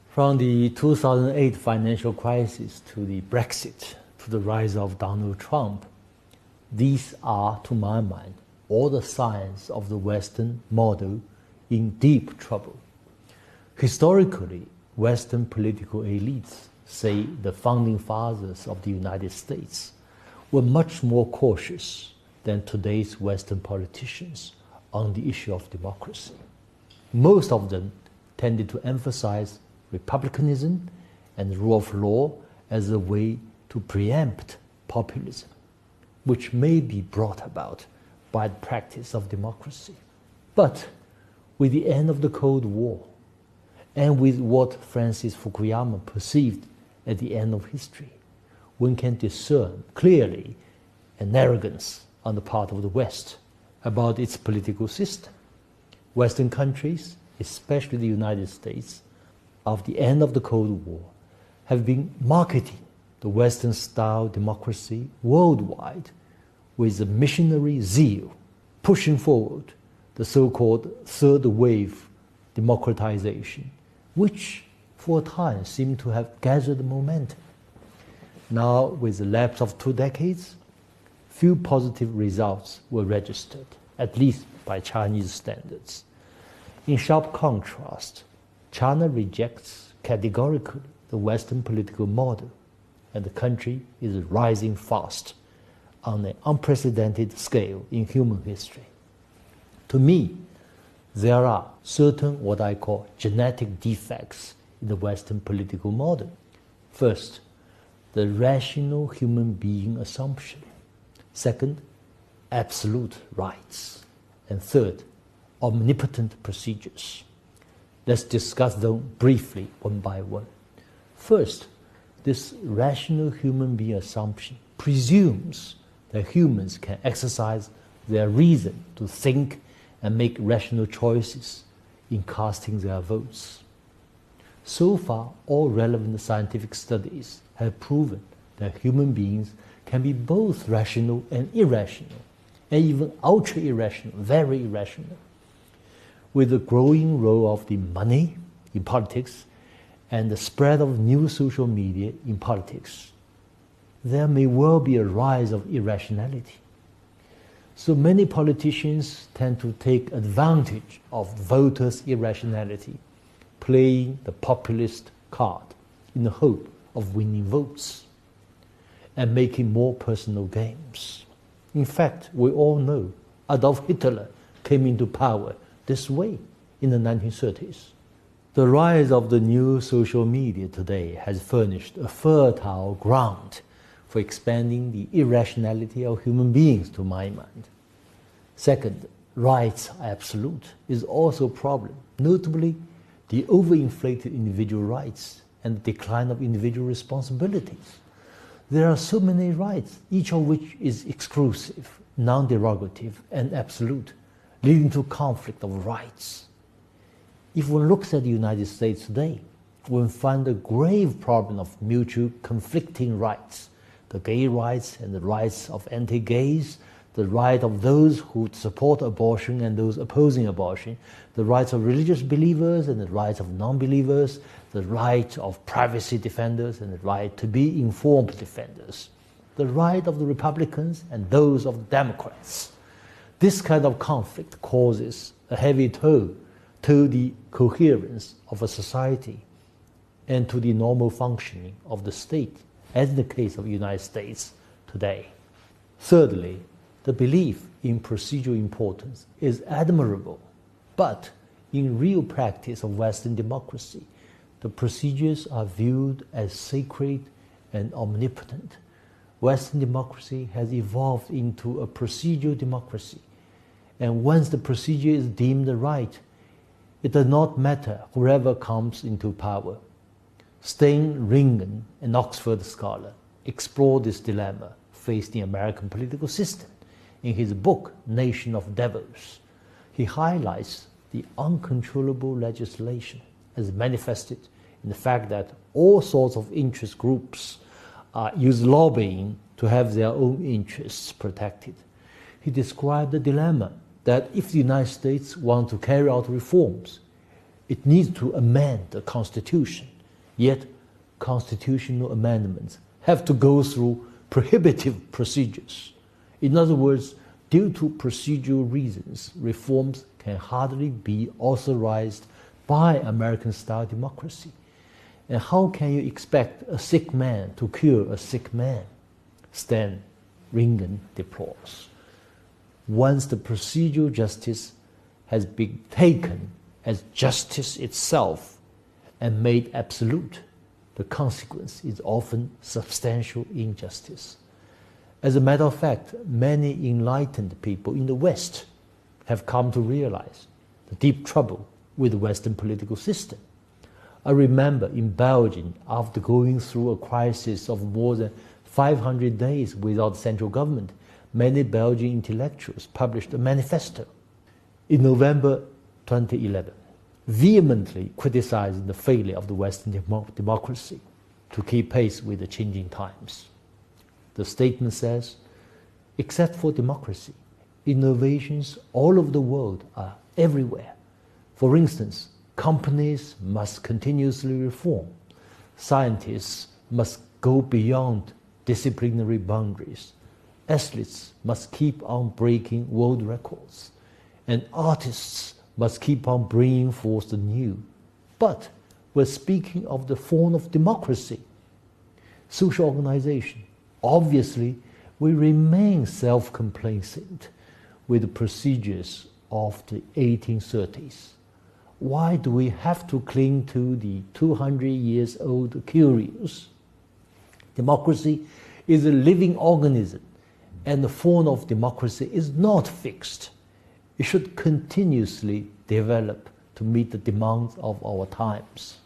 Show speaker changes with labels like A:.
A: From the 2008 financial crisis to the Brexit to the rise of Donald Trump, these are, to my mind, all the signs of the Western model in deep trouble. Historically, Western political elites, say the founding fathers of the United States, were much more cautious than today's Western politicians on the issue of democracy. Most of them tended to emphasize republicanism and rule of law as a way to preempt populism, which may be brought about by the practice of democracy. But with the end of the Cold War, and with what Francis Fukuyama perceived at the end of history, one can discern clearly an arrogance on the part of the West about its political system. Western countries, especially the United States, of the end of the Cold War, have been marketing the Western-style democracy worldwide with a missionary zeal, pushing forward the so-called third wave democratization, which for a time seemed to have gathered momentum. Now, with the lapse of 2 decades, few positive results were registered, at least by Chinese standards. In sharp contrast, China rejects categorically the Western political model, and the country is rising fast on an unprecedented scale in human history. To me, there are certain what I call genetic defects in the Western political model. First, the rational human being assumption. Second, absolute rights. And third, omnipotent procedures. Let's discuss them briefly one by one. First, this rational human being assumption presumes that humans can exercise their reason to think and make rational choices in casting their votes. So far, all relevant scientific studies have proven that human beings can be both rational and irrational, and even ultra-irrational, very irrational. With the growing role of the money in politics and the spread of new social media in politics, there may well be a rise of irrationality. So many politicians tend to take advantage of voters' irrationality, playing the populist card in the hope of winning votes and making more personal gains. In fact, we all know Adolf Hitler came into power this way in the 1930s. The rise of the new social media today has furnished a fertile ground for expanding the irrationality of human beings, to my mind. Second, rights are absolute is also a problem, notably the overinflated individual rights and the decline of individual responsibilities. There are so many rights, each of which is exclusive, non-derogative, and absolute, leading to conflict of rights. If one looks at the United States today, one finds a grave problem of mutual conflicting rights, the gay rights and the rights of anti-gays, the right of those who support abortion and those opposing abortion, the rights of religious believers and the rights of non-believers, the right of privacy defenders and the right to be informed defenders, the right of the Republicans and those of the Democrats. This kind of conflict causes a heavy toll to the coherence of a society and to the normal functioning of the state, as in the case of the United States today. Thirdly, the belief in procedural importance is admirable, but in real practice of Western democracy, the procedures are viewed as sacred and omnipotent. Western democracy has evolved into a procedural democracy, and once the procedure is deemed right, it does not matter whoever comes into power. Stein Ringen, an Oxford scholar, explored this dilemma faced the American political system in his book, Nation of Devils. He highlights the uncontrollable legislation as manifested in the fact that all sorts of interest groups use lobbying to have their own interests protected. He described the dilemma that if the United States wants to carry out reforms, it needs to amend the Constitution Yet, constitutional amendments have to go through prohibitive procedures. In other words, due to procedural reasons, reforms can hardly be authorized by American-style democracy. And how can you expect a sick man to cure a sick man? Stan Ringen deplores. Once the procedural justice has been taken as justice itself and made absolute, the consequence is often substantial injustice. As a matter of fact, many enlightened people in the West have come to realize the deep trouble with the Western political system. I remember in Belgium, after going through a crisis of more than 500 days without central government, many Belgian intellectuals published a manifesto in November 2011, vehemently criticizing the failure of the Western democracy to keep pace with the changing times. The statement says, except for democracy, innovations all over the world are everywhere. For instance, companies must continuously reform. Scientists must go beyond disciplinary boundaries. Athletes must keep on breaking world records. And artists must keep on bringing forth the new. But we're speaking of the form of democracy, social organization. Obviously, we remain self-complacent with the procedures of the 1830s. Why do we have to cling to the 200 years old curios? Democracy is a living organism, and the form of democracy is not fixed. It should continuously develop to meet the demands of our times.